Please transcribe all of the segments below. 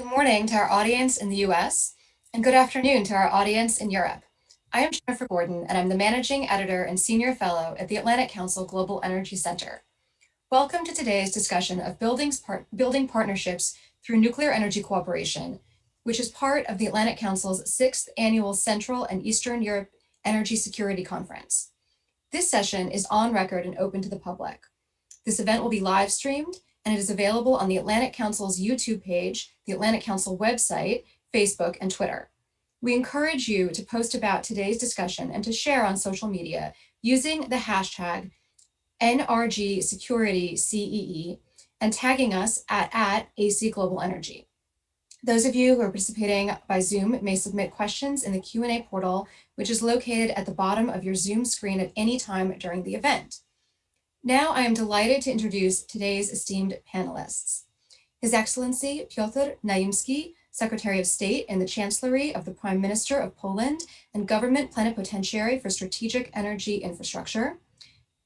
Good morning to our audience in the US, and good afternoon to our audience in Europe. I am Jennifer Gordon, and I'm the Managing Editor and Senior Fellow at the Atlantic Council Global Energy Center. Welcome to today's discussion of building partnerships through nuclear energy cooperation, which is part of the Atlantic Council's 6th Annual Central and Eastern Europe Energy Security Conference. This session is on record and open to the public. This event will be live streamed, and it is available on the Atlantic Council's YouTube page, the Atlantic Council website, Facebook, and Twitter. We encourage you to post about today's discussion and to share on social media using the hashtag NRGSecurityCEE and tagging us at AC Global Energy. Those of you who are participating by Zoom may submit questions in the Q&A portal, which is located at the bottom of your Zoom screen at any time during the event. Now I am delighted to introduce today's esteemed panelists. His Excellency Piotr Naimski, Secretary of State in the Chancellery of the Prime Minister of Poland and Government Plenipotentiary for Strategic Energy Infrastructure.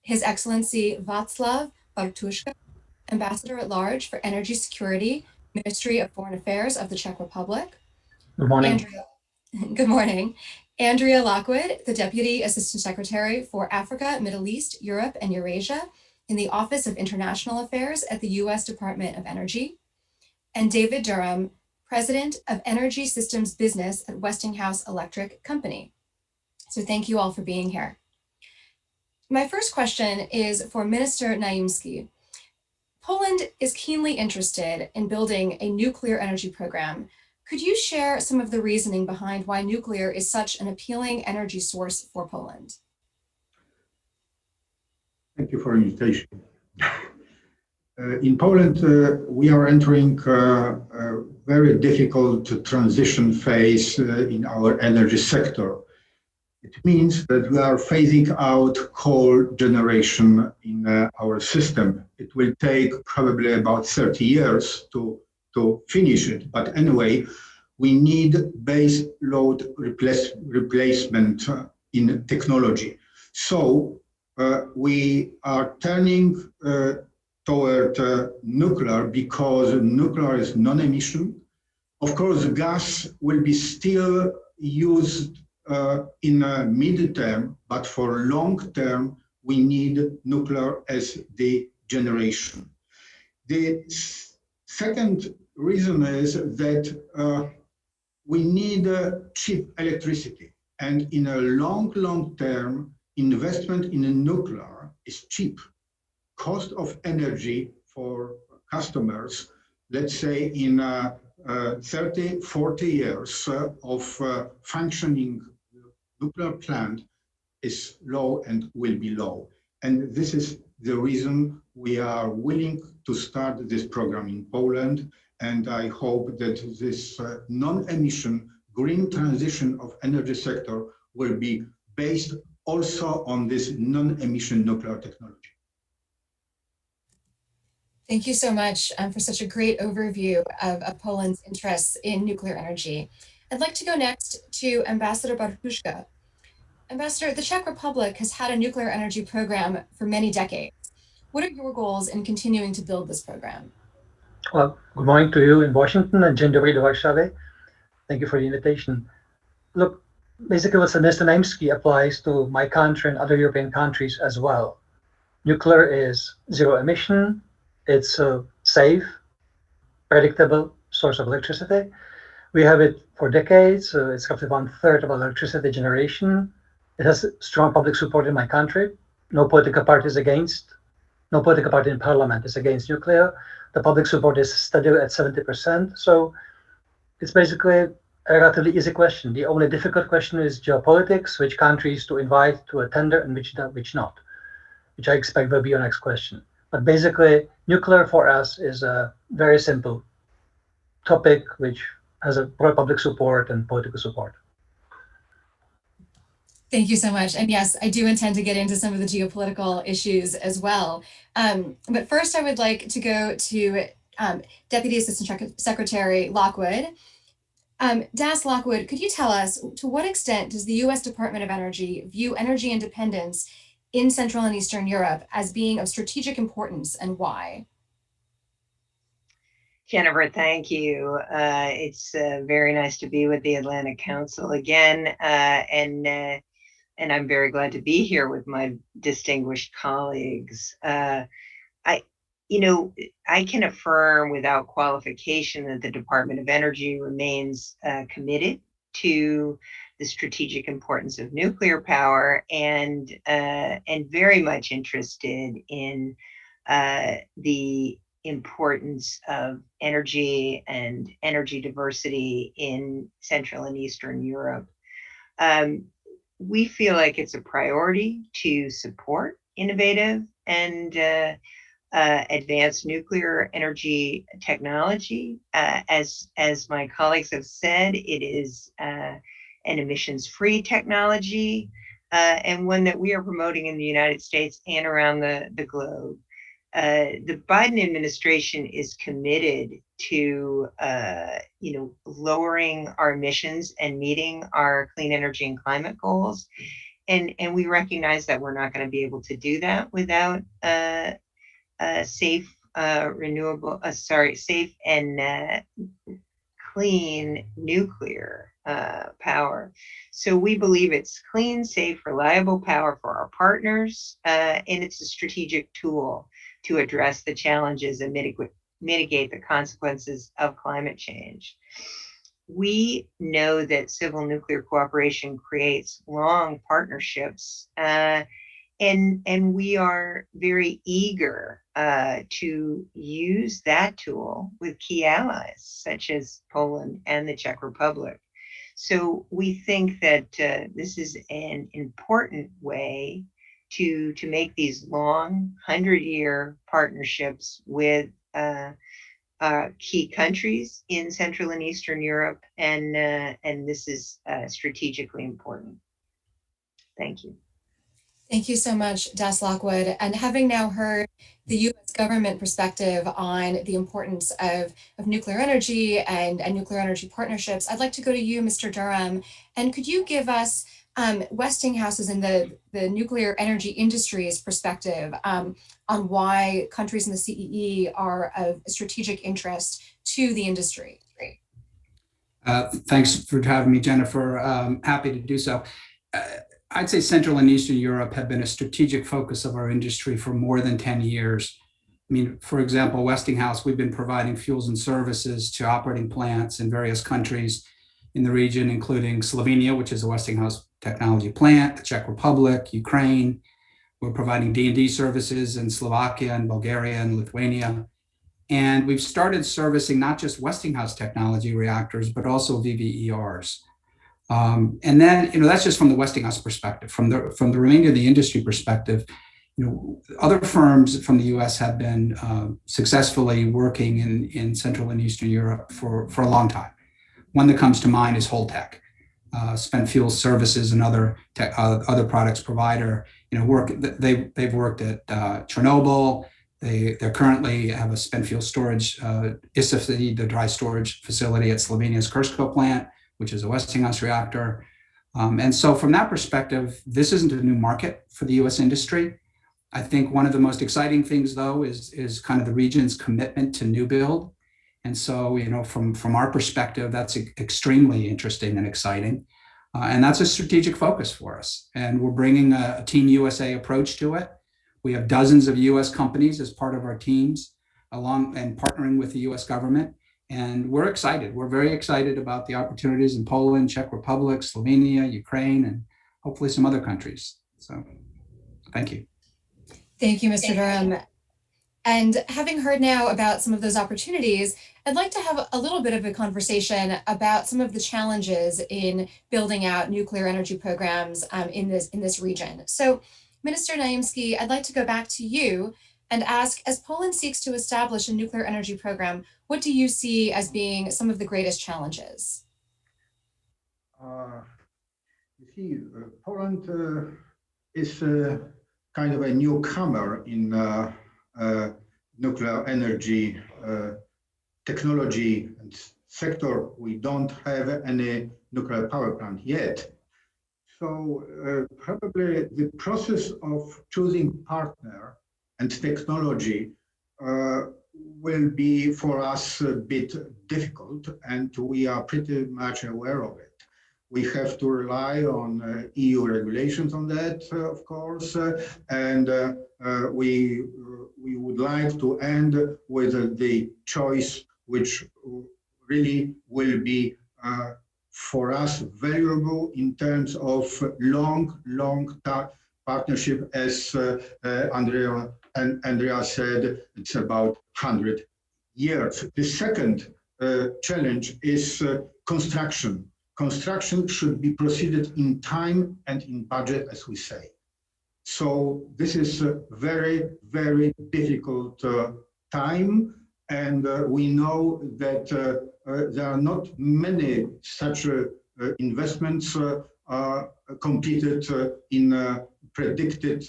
His Excellency Wacław Bartuszka, Ambassador at Large for Energy Security, Ministry of Foreign Affairs of the Czech Republic. Good morning. Good morning. Andrea Lockwood, the Deputy Assistant Secretary for Africa, Middle East, Europe, and Eurasia in the Office of International Affairs at the U.S. Department of Energy. And David Durham, President of Energy Systems Business at Westinghouse Electric Company. So thank you all for being here. My first question is for Minister Naimski. Poland is keenly interested in building a nuclear energy program. Could you share some of the reasoning behind why nuclear is such an appealing energy source for Poland? Thank you for the invitation. In Poland, we are entering a very difficult transition phase in our energy sector. It means that we are phasing out coal generation in our system. It will take probably about 30 years to finish it. But anyway, we need base load replacement in technology. So we are turning toward nuclear because nuclear is non-emission. Of course, gas will be still used in a mid-term, but for long-term, we need nuclear as the generation. The second reason is that we need cheap electricity. And in a long term, investment in nuclear is cheap. Cost of energy for customers, let's say in 30, 40 years of functioning nuclear plant is low and will be low. And this is the reason we are willing to start this program in Poland. And I hope that this non-emission green transition of energy sector will be based also on this non-emission nuclear technology. Thank you so much for such a great overview of Poland's interests in nuclear energy. I'd like to go next to Ambassador Bartuszka. Ambassador, the Czech Republic has had a nuclear energy program for many decades. What are your goals in continuing to build this program? Well, good morning to you in Washington and dzień dobry do Warszawy. Thank you for the invitation. Look, basically what Mr. Naimski applies to my country and other European countries as well. Nuclear is zero emission, it's a safe, predictable source of electricity. We have it for decades, it's roughly 1/3 of our electricity generation. It has strong public support in my country. No political party is against, no political party in parliament is against nuclear. The public support is steady at 70%. So it's basically a relatively easy question. The only difficult question is geopolitics, which countries to invite to a tender and which not, which I expect will be your next question. But basically, nuclear for us is a very simple topic which has a broad public support and political support. Thank you so much. And yes, I do intend to get into some of the geopolitical issues as well. But first, I would like to go to Deputy Assistant Secretary Lockwood. Das Lockwood, could you tell us to what extent does the U.S. Department of Energy view energy independence in Central and Eastern Europe as being of strategic importance, and why? Jennifer, thank you. It's very nice to be with the Atlantic Council again, and I'm very glad to be here with my distinguished colleagues. I, you know, I can affirm without qualification that the Department of Energy remains committed to the strategic importance of nuclear power and very much interested in the importance of energy and energy diversity in Central and Eastern Europe. We feel like it's a priority to support innovative and advanced nuclear energy technology. As my colleagues have said, it is an emissions-free technology and one that we are promoting in the United States and around the globe. The Biden administration is committed to, lowering our emissions and meeting our clean energy and climate goals. And we recognize that we're not going to be able to do that without safe, safe and clean nuclear power. So we believe it's clean, safe, reliable power for our partners, and it's a strategic tool to address the challenges and mitigate the consequences of climate change. We know that civil nuclear cooperation creates long partnerships, and we are very eager to use that tool with key allies such as Poland and the Czech Republic. So we think that this is an important way to make these long 100-year partnerships with key countries in Central and Eastern Europe, and this is strategically important. Thank you. Thank you so much, Das Lockwood. And having now heard the U.S. government perspective on the importance of nuclear energy and nuclear energy partnerships, I'd like to go to you, Mr. Durham. And could you give us Westinghouse's and the nuclear energy industry's perspective on why countries in the CEE are of strategic interest to the industry? Thanks for having me, Jennifer. Happy to do so. I'd say Central and Eastern Europe have been a strategic focus of our industry for more than 10 years. I mean, for example, Westinghouse, we've been providing fuels and services to operating plants in various countries in the region, including Slovenia, which is a Westinghouse technology plant, the Czech Republic, Ukraine. We're providing D&D services in Slovakia and Bulgaria and Lithuania. And we've started servicing not just Westinghouse technology reactors, but also VVERs. And then, that's just from the Westinghouse perspective. From the remainder of the industry perspective, other firms from the U.S. have been successfully working in Central and Eastern Europe for a long time. One that comes to mind is Holtec, spent fuel services and other products provider. They've worked at Chernobyl. They currently have a spent fuel storage, ISAFC, the dry storage facility at Slovenia's Krško plant, which is a Westinghouse reactor. And so from that perspective, this isn't a new market for the US industry. I think one of the most exciting things, though, is kind of the region's commitment to new build. And so, from our perspective, that's extremely interesting and exciting. And that's a strategic focus for us. And we're bringing a Team USA approach to it. We have dozens of US companies as part of our teams, along and partnering with the US government. And we're excited. We're very excited about the opportunities in Poland, Czech Republic, Slovenia, Ukraine, and hopefully some other countries. So thank you. Thank you, Mr. Durham. And having heard now about some of those opportunities, I'd like to have a little bit of a conversation about some of the challenges in building out nuclear energy programs in this region. So, Minister Naimski, I'd like to go back to you and ask, as Poland seeks to establish a nuclear energy program, what do you see as being some of the greatest challenges? You see, Poland is kind of a newcomer in nuclear energy technology and sector. We don't have any nuclear power plant yet. So probably the process of choosing partner and technology will be for us a bit difficult, and we are pretty much aware of it. We have to rely on EU regulations on that, of course, and we would like to end with the choice which really will be for us valuable in terms of long partnership. As Andrea said, it's about 100 years. The second challenge is construction. Construction should be proceeded in time and in budget, as we say. So this is a very, very difficult time, and we know that there are not many such investments completed in a predicted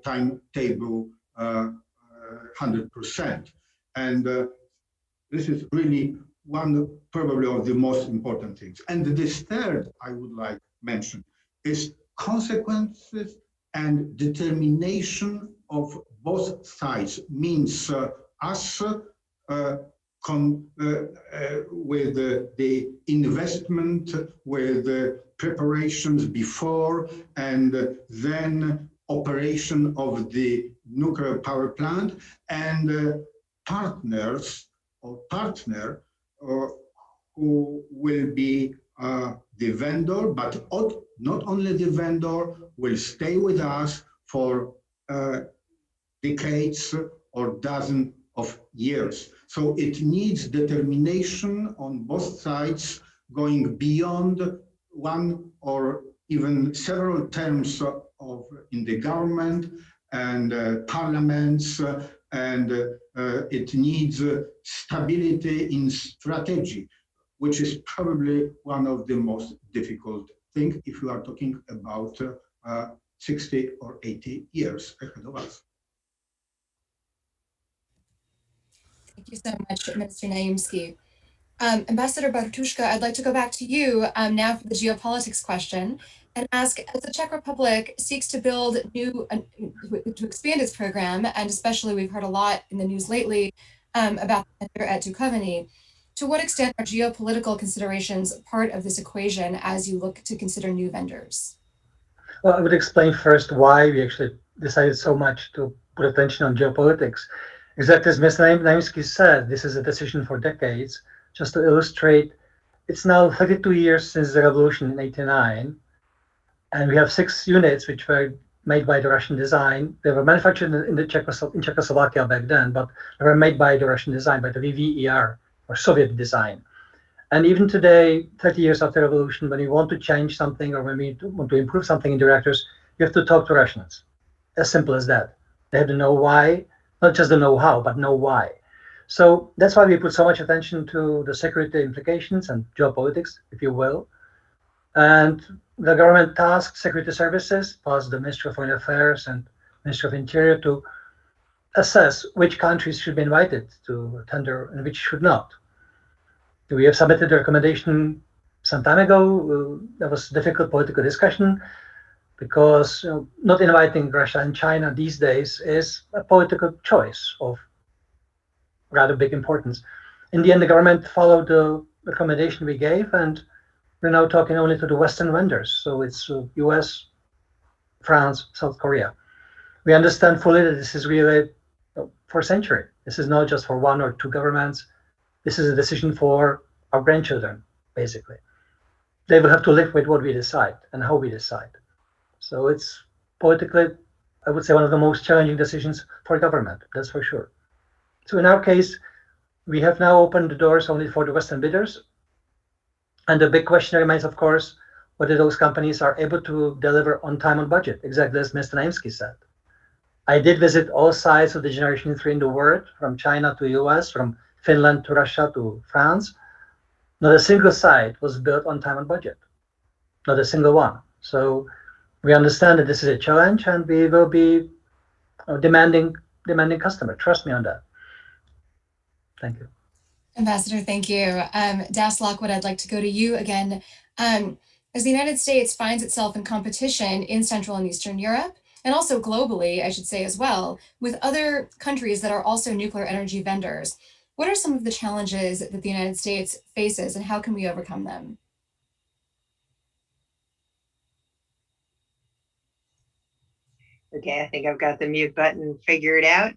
timetable 100%. And this is really one probably of the most important things. And this third I would like to mention is consequences and determination of both sides. Means us with the investment, with the preparations before, and then operation of the nuclear power plant, and partners or partner who will be the vendor, but not only the vendor, will stay with us for decades or dozens of years. So it needs determination on both sides, going beyond one or even several terms of in the government and parliaments, and it needs stability in strategy, which is probably one of the most difficult things if you are talking about 60 or 80 years ahead of us. Thank you so much, Minister Naimski. Ambassador Bartuszka, I'd like to go back to you now for the geopolitics question and ask, as the Czech Republic seeks to build to expand its program, and especially we've heard a lot in the news lately about the tender at Dukovany, to what extent are geopolitical considerations part of this equation as you look to consider new vendors? Well, I would explain first why we actually decided so much to put attention on geopolitics. Exactly as Mr. Naimski said, this is a decision for decades. Just to illustrate, it's now 32 years since the revolution in '89, and we have 6 units which were made by the Russian design. They were manufactured in Czechoslovakia back then, but they were made by the Russian design, by the VVER, or Soviet design. And even today, 30 years after the revolution, when we want to change something or when we want to improve something in the reactors, you have to talk to Russians. As simple as that. They have to know why, not just the know-how, but know why. So that's why we put so much attention to the security implications and geopolitics, if you will. And the government tasked security services, plus the Ministry of Foreign Affairs and Ministry of Interior, to assess which countries should be invited to tender and which should not. We have submitted a recommendation some time ago. There was difficult political discussion because not inviting Russia and China these days is a political choice of rather big importance. In the end, the government followed the recommendation we gave, and we're now talking only to the Western vendors. So it's US, France, South Korea. We understand fully that this is really for a century. This is not just for 1 or 2 governments. This is a decision for our grandchildren, basically. They will have to live with what we decide and how we decide. So it's politically, I would say, one of the most challenging decisions for government, that's for sure. So in our case, we have now opened the doors only for the Western bidders. And the big question remains, of course, whether those companies are able to deliver on time and budget, exactly as Mr. Naimski said. I did visit all sites of the Generation 3 in the world, from China to US, from Finland to Russia to France. Not a single site was built on time and budget, not a single one. So we understand that this is a challenge, and we will be demanding customer. Trust me on that. Thank you. Ambassador, thank you. Das Lockwood, I'd like to go to you again. As the United States finds itself in competition in Central and Eastern Europe, and also globally, I should say as well, with other countries that are also nuclear energy vendors. What are some of the challenges that the United States faces, and how can we overcome them? Okay, I think I've got the mute button figured out.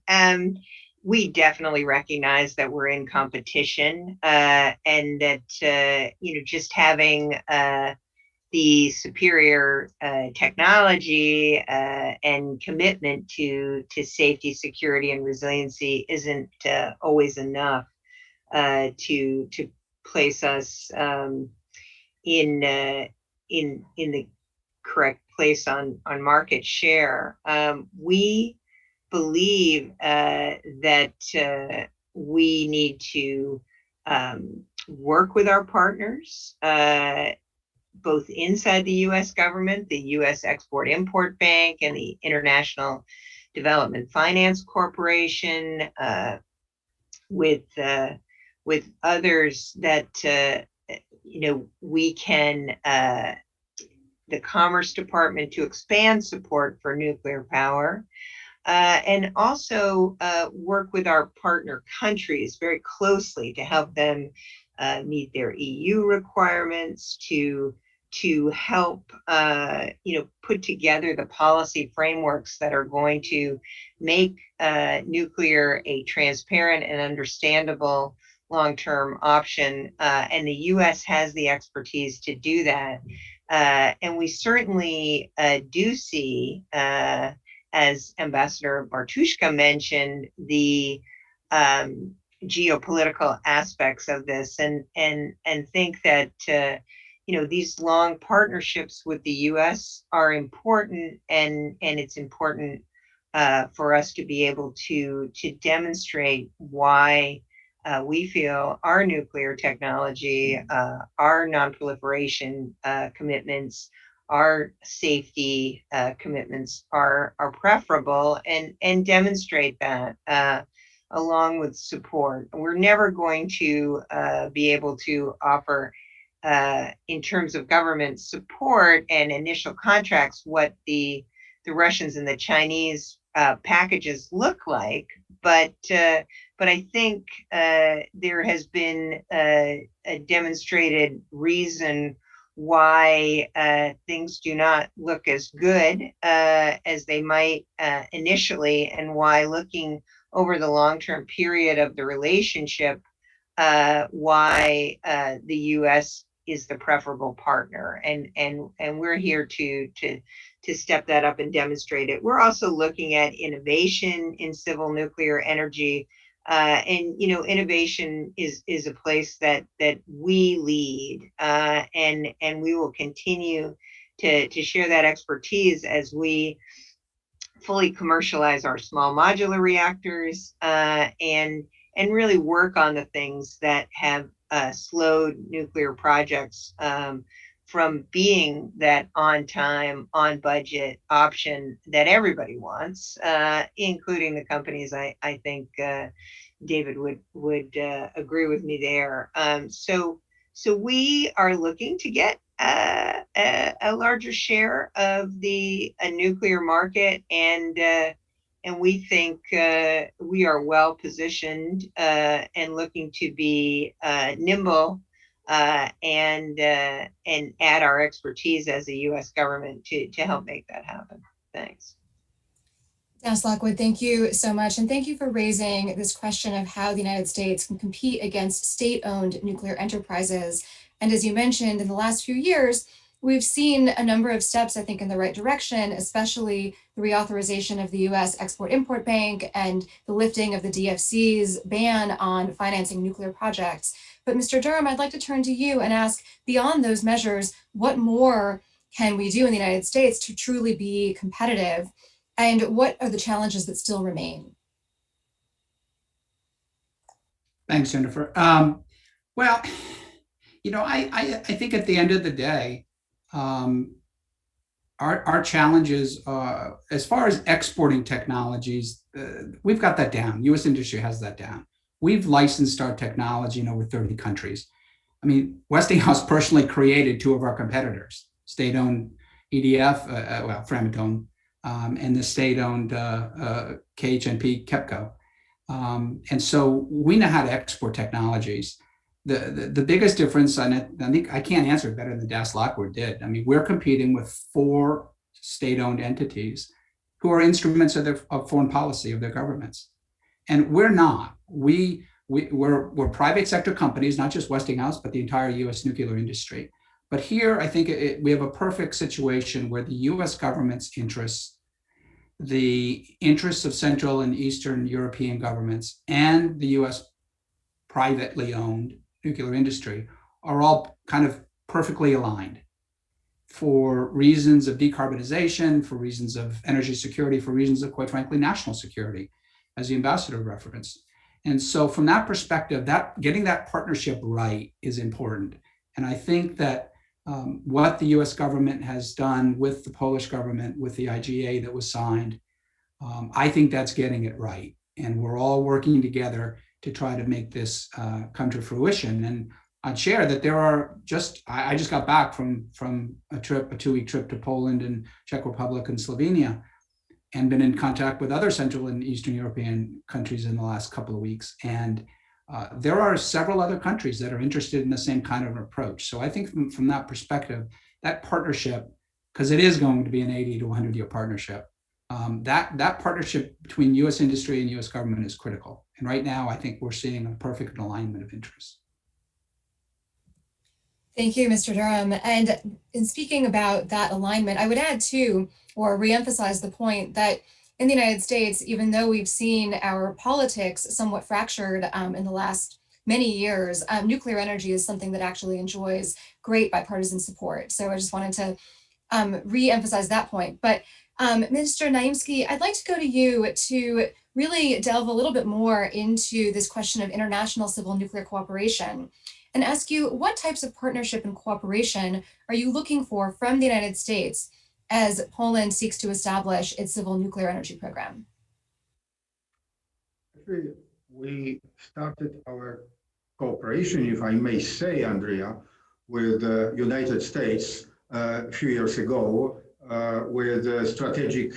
We definitely recognize that we're in competition, and that just having the superior technology and commitment to safety, security, and resiliency isn't always enough to place us in the correct place on market share. We believe that we need to work with our partners, both inside the U.S. government, the U.S. Export-Import Bank, and the International Development Finance Corporation, with others that we can. The Commerce Department to expand support for nuclear power, and also work with our partner countries very closely to help them meet their EU requirements, to help put together the policy frameworks that are going to make nuclear a transparent and understandable long-term option. And the U.S. has the expertise to do that. And we certainly do see, as Ambassador Bartushka mentioned, the geopolitical aspects of this, and think that these long partnerships with the U.S. are important, and it's important for us to be able to demonstrate why we feel our nuclear technology, our non-proliferation commitments, our safety commitments are preferable, and demonstrate that along with support. We're never going to be able to offer, in terms of government support and initial contracts, what the Russians and the Chinese packages look like, but I think there has been a demonstrated reason why things do not look as good as they might initially, and why, looking over the long-term period of the relationship, why the U.S. is the preferable partner, and we're here to step that up and demonstrate it. We're also looking at innovation in civil nuclear energy, and innovation is a place that we lead, and we will continue to share that expertise as we fully commercialize our small modular reactors, and really work on the things that have slowed nuclear projects from being that on time, on budget option that everybody wants, including the companies. I think David would agree with me there. So we are looking to get a larger share of the nuclear market, and we think we are well positioned and looking to be nimble, and add our expertise as a U.S. government to help make that happen. Thanks. Dennis Lockwood, thank you so much. And thank you for raising this question of how the United States can compete against state-owned nuclear enterprises. And as you mentioned, in the last few years, we've seen a number of steps, I think, in the right direction, especially the reauthorization of the U.S. Export-Import Bank and the lifting of the DFC's ban on financing nuclear projects. But Mr. Durham, I'd like to turn to you and ask, beyond those measures, what more can we do in the United States to truly be competitive? And what are the challenges that still remain? Thanks, Jennifer. Well, I think at the end of the day, our challenges, as far as exporting technologies, we've got that down. U.S. industry has that down. We've licensed our technology in over 30 countries. I mean, Westinghouse personally created two of our competitors, state-owned EDF, Framatome, and the state-owned KHNP KEPCO. And so we know how to export technologies. The biggest difference, and I think I can't answer it better than Das Lockwood did. I mean, we're competing with 4 state-owned entities who are instruments of foreign policy of their governments, and we're not. We're private sector companies, not just Westinghouse, but the entire U.S. nuclear industry. But here, I think we have a perfect situation where the U.S. government's interests, the interests of Central and Eastern European governments, and the U.S. privately owned nuclear industry are all kind of perfectly aligned for reasons of decarbonization, for reasons of energy security, for reasons of, quite frankly, national security, as the ambassador referenced. And so from that perspective, that getting that partnership right is important. And I think that what the US government has done with the Polish government, with the IGA that was signed, I think that's getting it right. And we're all working together to try to make this come to fruition. And I'd share that there are I just got back from a 2-week trip to Poland and Czech Republic and Slovenia, and been in contact with other Central and Eastern European countries in the last couple of weeks. And there are several other countries that are interested in the same kind of approach. So I think from that perspective, that partnership, because it is going to be an 80 to 100-year partnership, that partnership between US industry and US government is critical. And right now, I think we're seeing a perfect alignment of interests. Thank you, Mr. Durham. And in speaking about that alignment, I would add too, or reemphasize the point that in the United States, even though we've seen our politics somewhat fractured in the last many years, nuclear energy is something that actually enjoys great bipartisan support. So I just wanted to re-emphasize that point. But Mr. Naimski, I'd like to go to you to really delve a little bit more into this question of international civil nuclear cooperation and ask you, what types of partnership and cooperation are you looking for from the United States as Poland seeks to establish its civil nuclear energy program? Actually, we started our cooperation, if I may say, Andrea, with the United States a few years ago with a strategic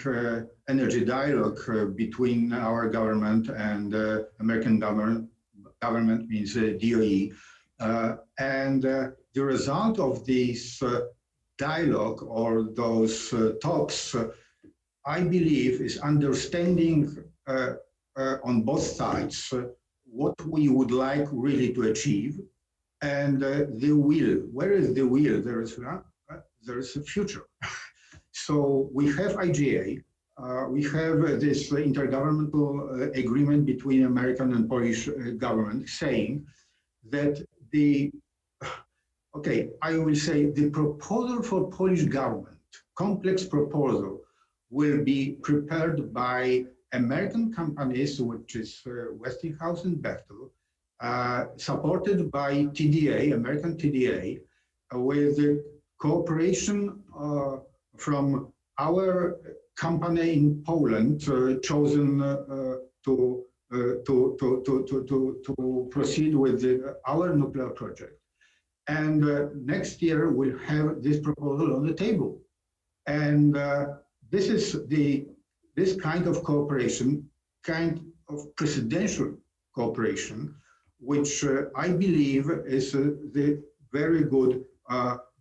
energy dialogue between our government and American government means DOE. And the result of this dialogue or those talks, I believe, is understanding on both sides what we would like really to achieve, and the will. Where is the will? There is a future. So we have IGA. We have this intergovernmental agreement between American and Polish government saying that I will say the proposal for Polish government, complex proposal, will be prepared by American companies, which is Westinghouse and Bechtel, supported by TDA, American TDA, with cooperation from our company in Poland, chosen to proceed with our nuclear project. And next year we'll have this proposal on the table. And this is this kind of cooperation, kind of presidential cooperation, which I believe is the very good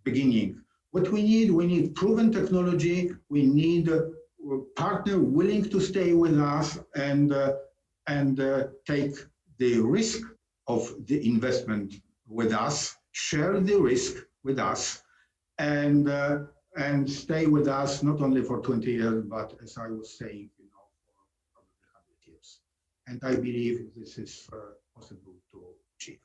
beginning. What we need proven technology. We need a partner willing to stay with us and take the risk of the investment with us, share the risk with us, and stay with us not only for 20 years, but as I was saying, for probably 100 years. And I believe this is possible to achieve.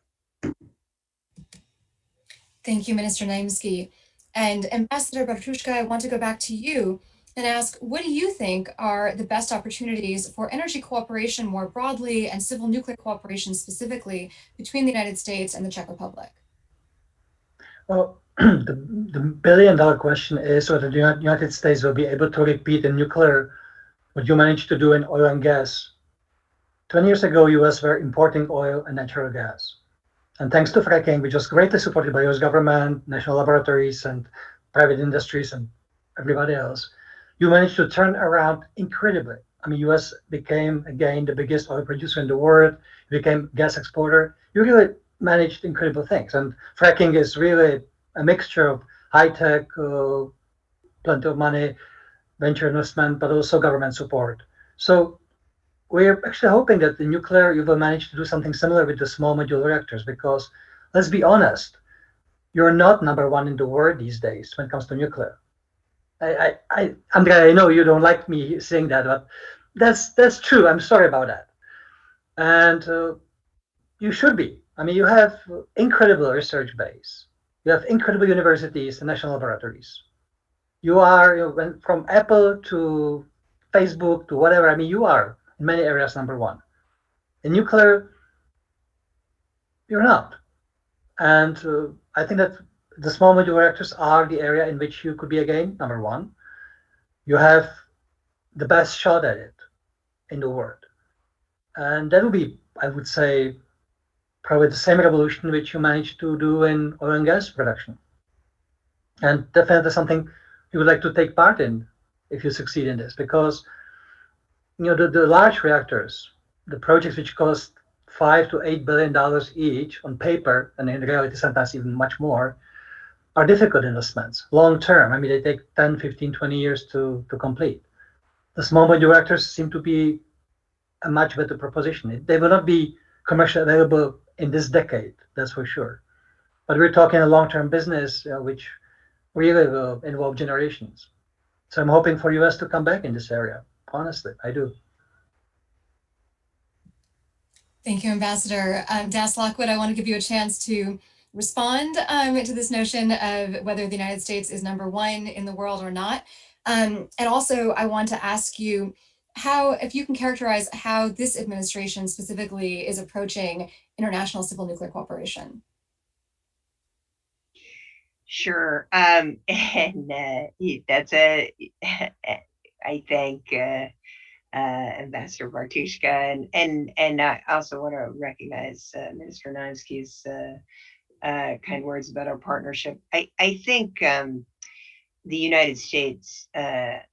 Thank you, Minister Naimski. And Ambassador Bartuszka, I want to go back to you and ask, what do you think are the best opportunities for energy cooperation more broadly and civil nuclear cooperation specifically between the United States and the Czech Republic? Well, the billion-dollar question is whether the United States will be able to repeat in nuclear what you managed to do in oil and gas. 20 years ago, US were importing oil and natural gas. And thanks to fracking, which was greatly supported by US government, national laboratories, and private industries, and everybody else, you managed to turn around incredibly. I mean, U.S. became again the biggest oil producer in the world, became gas exporter. You really managed incredible things, and fracking is really a mixture of high tech, plenty of money, venture investment, but also government support. So we're actually hoping that the nuclear, you will manage to do something similar with the small modular reactors, because let's be honest, you're not number one in the world these days when it comes to nuclear. Andrea, I know you don't like me saying that, but that's true. I'm sorry about that. And you should be. I mean, you have incredible research base. You have incredible universities and national laboratories. You are, from Apple to Facebook to whatever. I mean, you are in many areas number one. In nuclear, you're not. And I think that the small modular reactors are the area in which you could be again number one. You have the best shot at it in the world. And that would be, I would say, probably the same revolution which you managed to do in oil and gas production. And definitely something you would like to take part in if you succeed in this, because the large reactors, the projects which cost $5 to $8 billion each on paper, and in reality sometimes even much more, are difficult investments, long term. I mean, they take 10, 15, 20 years to complete. The small modular reactors seem to be a much better proposition. They will not be commercially available in this decade, that's for sure. But we're talking a long-term business, which really will involve generations. So I'm hoping for US to come back in this area. Honestly, I do. Thank you, Ambassador. Das Lockwood, I want to give you a chance to respond to this notion of whether the United States is number one in the world or not. And also, I want to ask you if you can characterize how this administration specifically is approaching international civil nuclear cooperation. Sure. And that's I thank Ambassador Bartushka, and I also want to recognize Minister Naimski's kind words about our partnership. I think the United States, I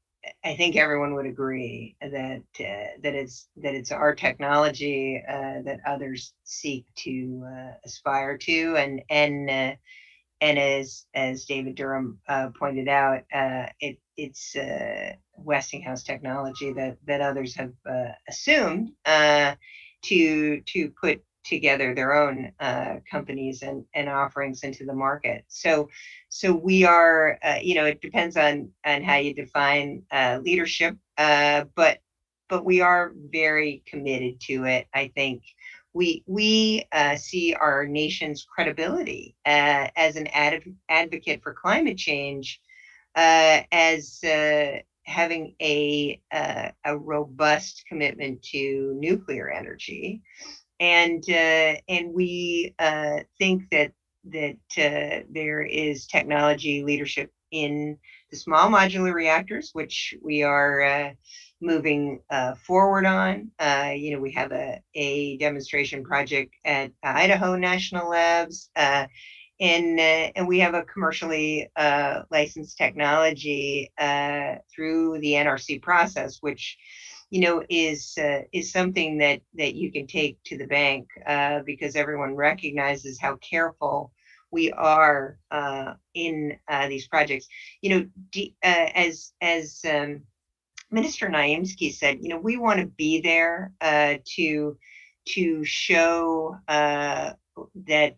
think everyone would agree that it's our technology that others seek to aspire to, and as David Durham pointed out, it's Westinghouse technology that others have assumed to put together their own companies and offerings into the market. So we are, it depends on how you define leadership, but we are very committed to it. I think we see our nation's credibility as an advocate for climate change as having a robust commitment to nuclear energy, and we think that there is technology leadership in the small modular reactors, which we are moving forward on. We have a demonstration project at Idaho National Labs, and we have a commercially licensed technology through the NRC process, which is something that you can take to the bank because everyone recognizes how careful we are in these projects. As Minister Naimski said, we want to be there to show that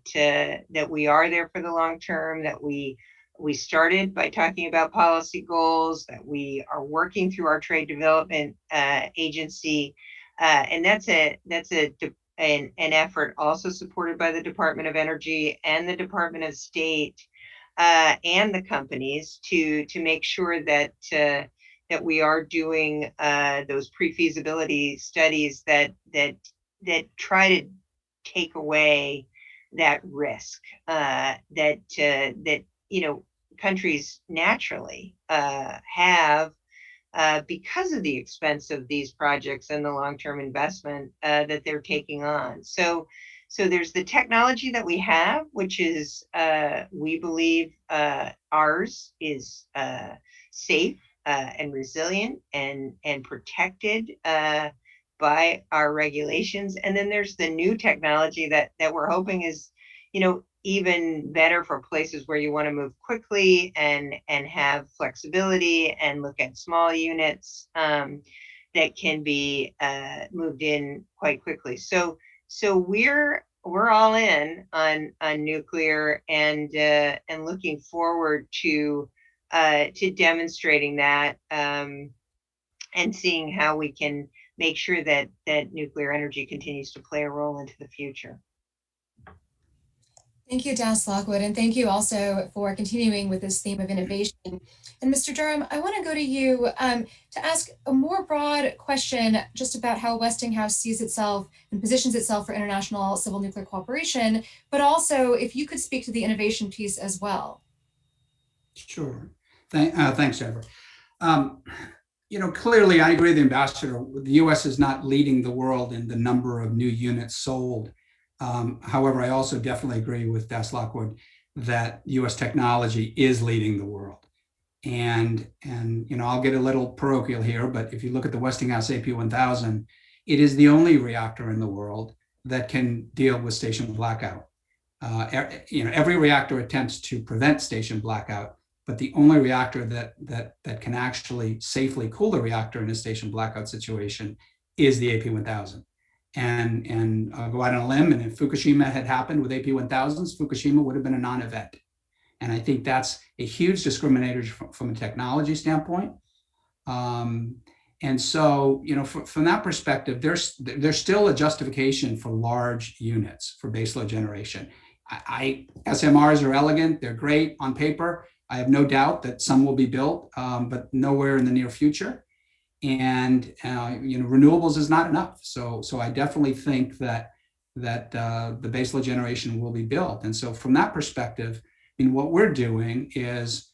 we are there for the long term, that we started by talking about policy goals, that we are working through our trade development agency, and that's an effort also supported by the Department of Energy and the Department of State and the companies to make sure that we are doing those pre-feasibility studies that try to take away that risk that countries naturally have because of the expense of these projects and the long-term investment that they're taking on. So there's the technology that we have, which is we believe ours is safe and resilient and protected by our regulations. And then there's the new technology that we're hoping is, even better for places where you want to move quickly and have flexibility and look at small units that can be moved in quite quickly. So we're all in on nuclear and looking forward to demonstrating that and seeing how we can make sure that nuclear energy continues to play a role into the future. Thank you, Dallas Lockwood, and thank you also for continuing with this theme of innovation. And Mr. Durham, I want to go to you to ask a more broad question just about how Westinghouse sees itself and positions itself for international civil nuclear cooperation, but also if you could speak to the innovation piece as well. Sure. Thanks, Jennifer. Clearly, I agree with the ambassador. The U.S. is not leading the world in the number of new units sold. However, I also definitely agree with Dallas Lockwood that U.S. technology is leading the world. And I'll get a little parochial here, but if you look at the Westinghouse AP1000, it is the only reactor in the world that can deal with station blackout. Every reactor attempts to prevent station blackout, but the only reactor that can actually safely cool the reactor in a station blackout situation is the AP1000. And I'll go out on a limb, and if Fukushima had happened with AP1000s, Fukushima would have been a non-event. And I think that's a huge discriminator from a technology standpoint. And so, from that perspective, there's still a justification for large units for baseload generation. SMRs are elegant, they're great on paper. I have no doubt that some will be built, but nowhere in the near future. And renewables is not enough. So I definitely think that the baseload generation will be built. And so from that perspective, what we're doing is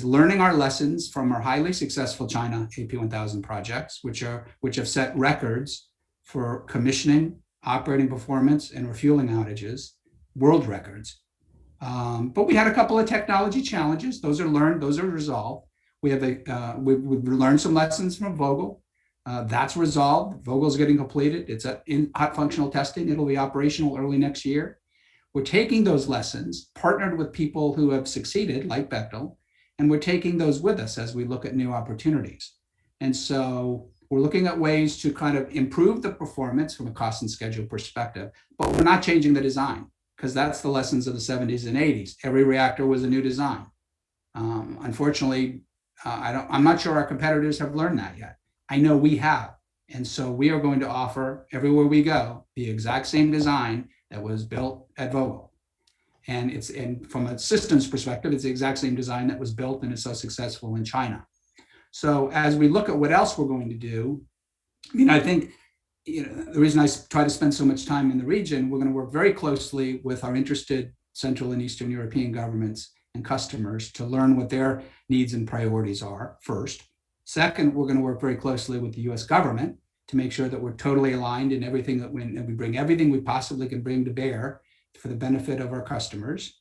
learning our lessons from our highly successful China AP1000 projects, which have set records for commissioning, operating performance, and refueling outages, world records. But we had a couple of technology challenges. Those are learned, those are resolved. We've learned some lessons from Vogtle. That's resolved. Vogel's getting completed. It's in hot functional testing. It'll be operational early next year. We're taking those lessons, partnered with people who have succeeded, like Bechtel, and we're taking those with us as we look at new opportunities. And so we're looking at ways to kind of improve the performance from a cost and schedule perspective, but we're not changing the design, because that's the lessons of the 70s and 80s. Every reactor was a new design. Unfortunately, I'm not sure our competitors have learned that yet. I know we have. And so we are going to offer everywhere we go the exact same design that was built at Vogtle. And from a systems perspective, it's the exact same design that was built and is so successful in China. So as we look at what else we're going to do, I think the reason I try to spend so much time in the region, we're going to work very closely with our interested Central and Eastern European governments and customers to learn what their needs and priorities are first. Second, we're going to work very closely with the US government to make sure that we're totally aligned in everything that we bring everything we possibly can bring to bear for the benefit of our customers.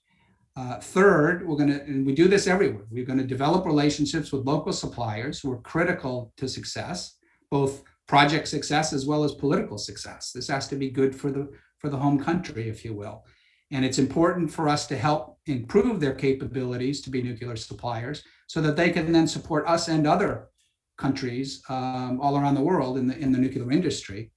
Third, and we do this everywhere, we're going to develop relationships with local suppliers who are critical to success, both project success as well as political success. This has to be good for the home country, if you will. And it's important for us to help improve their capabilities to be nuclear suppliers so that they can then support us and other countries all around the world in the nuclear industry.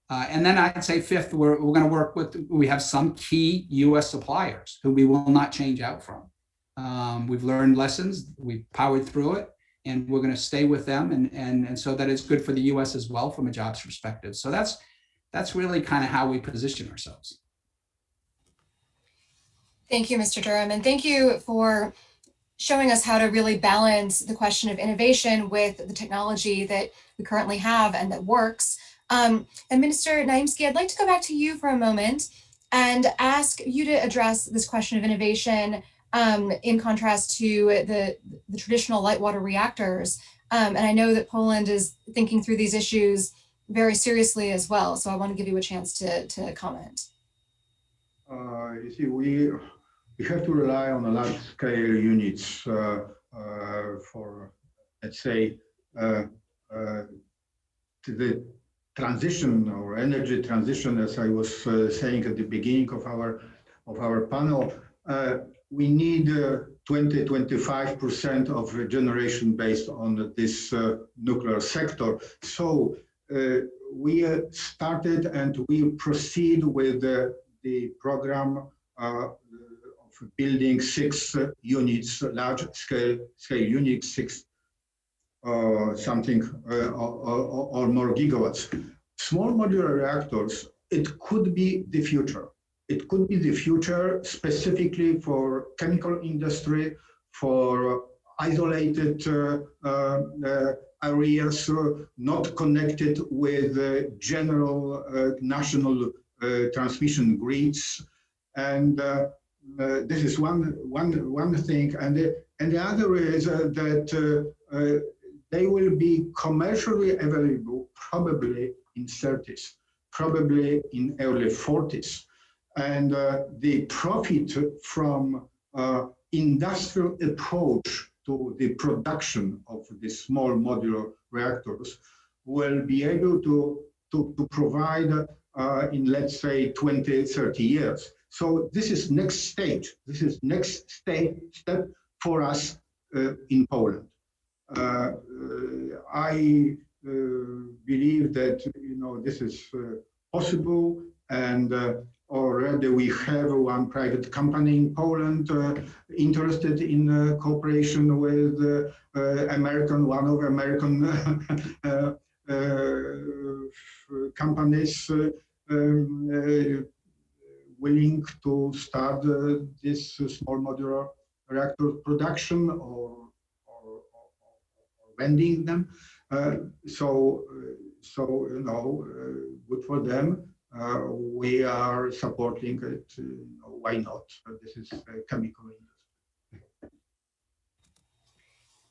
And then I'd say fifth, we're going to work we have some key US suppliers who we will not change out from. We've learned lessons, we've powered through it, and we're going to stay with them and so that it's good for the US as well from a jobs perspective. So that's really kind of how we position ourselves. Thank you, Mr. Durham, and thank you for showing us how to really balance the question of innovation with the technology that we currently have and that works. And Minister Naimski, I'd like to go back to you for a moment and ask you to address this question of innovation in contrast to the traditional light water reactors. And I know that Poland is thinking through these issues very seriously as well. So I want to give you a chance to comment. You see, we have to rely on a large scale units for let's say, to the transition or energy transition, as I was saying at the beginning of our panel, we need 20-25% of generation based on this nuclear sector. So we started and we proceed with the program of building 6 units, large scale units, 6 something or more gigawatts. Small modular reactors, it could be the future. It could be the future specifically for chemical industry, for isolated areas not connected with general national transmission grids. And this is one thing. And the other is that they will be commercially available probably in 30s, probably in early 40s. And the profit from industrial approach to the production of the small modular reactors will be able to provide in, let's say, 20, 30 years. So this is next stage. This is next step for us in Poland. I believe that this is possible, and already we have one private company in Poland interested in cooperation with one of American companies willing to start this small modular reactor production or vending them. So good for them. We are supporting it. Why not? This is a chemical industry.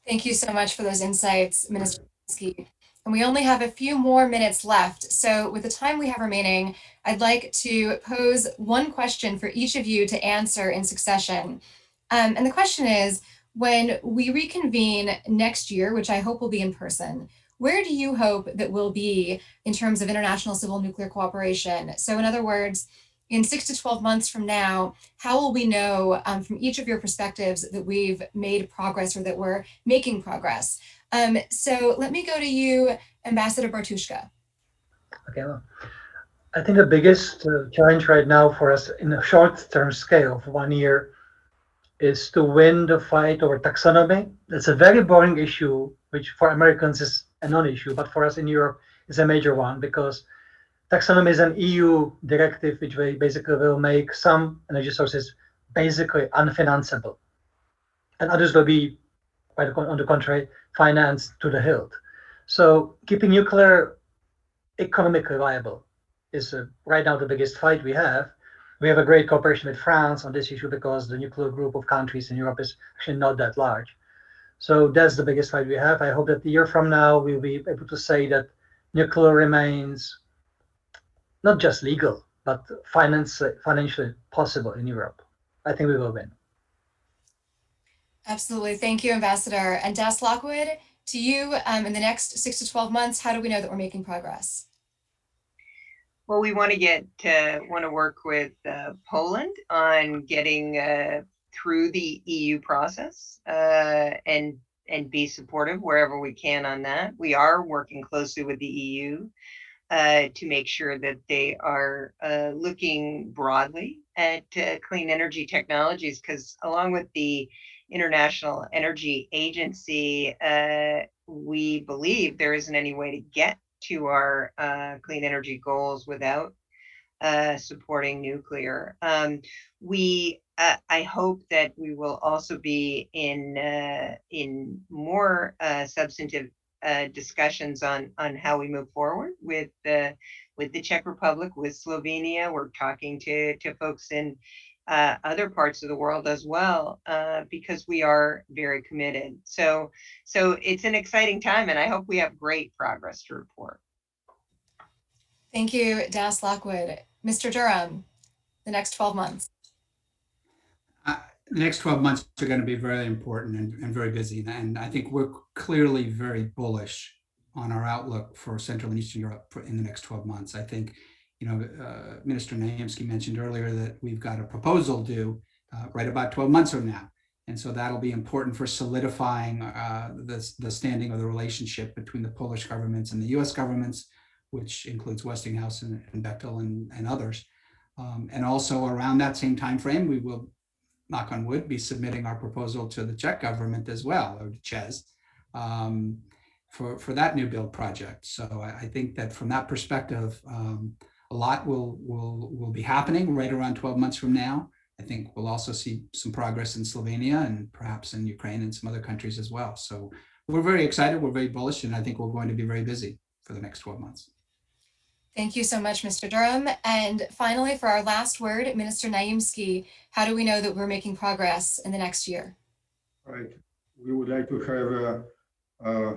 Thank you so much for those insights, Minister Kamiński. And we only have a few more minutes left. So with the time we have remaining, I'd like to pose one question for each of you to answer in succession. And the question is, when we reconvene next year, which I hope will be in person, where do you hope that we'll be in terms of international civil nuclear cooperation? So in other words, in 6 to 12 months from now, how will we know from each of your perspectives that we've made progress or that we're making progress? So let me go to you, Ambassador Bartuszka. Okay, well, I think the biggest challenge right now for us in a short-term scale of 1 year is to win the fight over taxonomy. It's a very boring issue, which for Americans is a non-issue, but for us in Europe is a major one, because taxonomy is an EU directive which basically will make some energy sources basically unfinanceable, and others will be, on the contrary, financed to the hilt. So keeping nuclear economically viable is right now the biggest fight we have. We have a great cooperation with France on this issue because the nuclear group of countries in Europe is actually not that large. So that's the biggest fight we have. I hope that a year from now, we'll be able to say that nuclear remains not just legal, but financially possible in Europe. I think we will win. Absolutely. Thank you, Ambassador. And Das Lockwood, to you, in the next 6 to 12 months, how do we know that we're making progress? Well, we want to work with Poland on getting through the EU process and be supportive wherever we can on that. We are working closely with the EU to make sure that they are looking broadly at clean energy technologies, because along with the International Energy Agency, we believe there isn't any way to get to our clean energy goals without supporting nuclear. I hope that we will also be in more substantive discussions on how we move forward with the Czech Republic, with Slovenia. We're talking to folks in other parts of the world as well, because we are very committed. So it's an exciting time, and I hope we have great progress to report. Thank you, Das Lockwood. Mr. Durham, the next 12 months. The next 12 months are going to be very important and very busy. And I think we're clearly very bullish on our outlook for Central and Eastern Europe in the next 12 months. I think, Minister Naimski mentioned earlier that we've got a proposal due right about 12 months from now. And so that'll be important for solidifying the standing of the relationship between the Polish governments and the US governments, which includes Westinghouse and Bechtel and others. And also around that same time frame, we will, knock on wood, be submitting our proposal to the Czech government as well, or to CEZ, for that new build project. So I think that from that perspective, a lot will be happening right around 12 months from now. I think we'll also see some progress in Slovenia and perhaps in Ukraine and some other countries as well. So we're very excited, we're very bullish, and I think we're going to be very busy for the next 12 months. Thank you so much, Mr. Durham. And finally, for our last word, Minister Naimski, how do we know that we're making progress in the next year? Right. We would like to have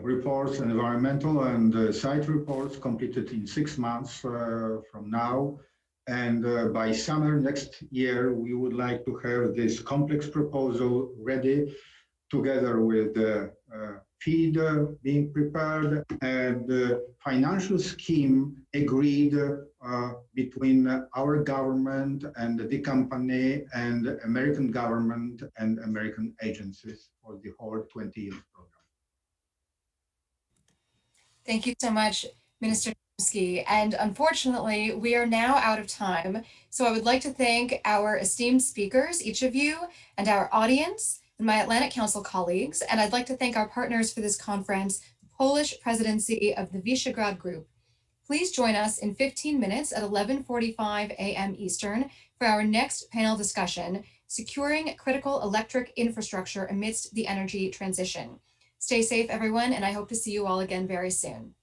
reports, environmental and site reports completed in 6 months from now. And by summer next year, we would like to have this complex proposal ready together with the feed being prepared and the financial scheme agreed between our government and the company and American government and American agencies for the whole 20-year program. Thank you so much, Minister Naimski. And unfortunately, we are now out of time. So I would like to thank our esteemed speakers, each of you, and our audience, and my Atlantic Council colleagues. And I'd like to thank our partners for this conference, the Polish presidency of the Visegrad Group. Please join us in 15 minutes at 11:45 a.m. Eastern for our next panel discussion, Securing Critical Electric Infrastructure Amidst the Energy Transition. Stay safe, everyone, and I hope to see you all again very soon.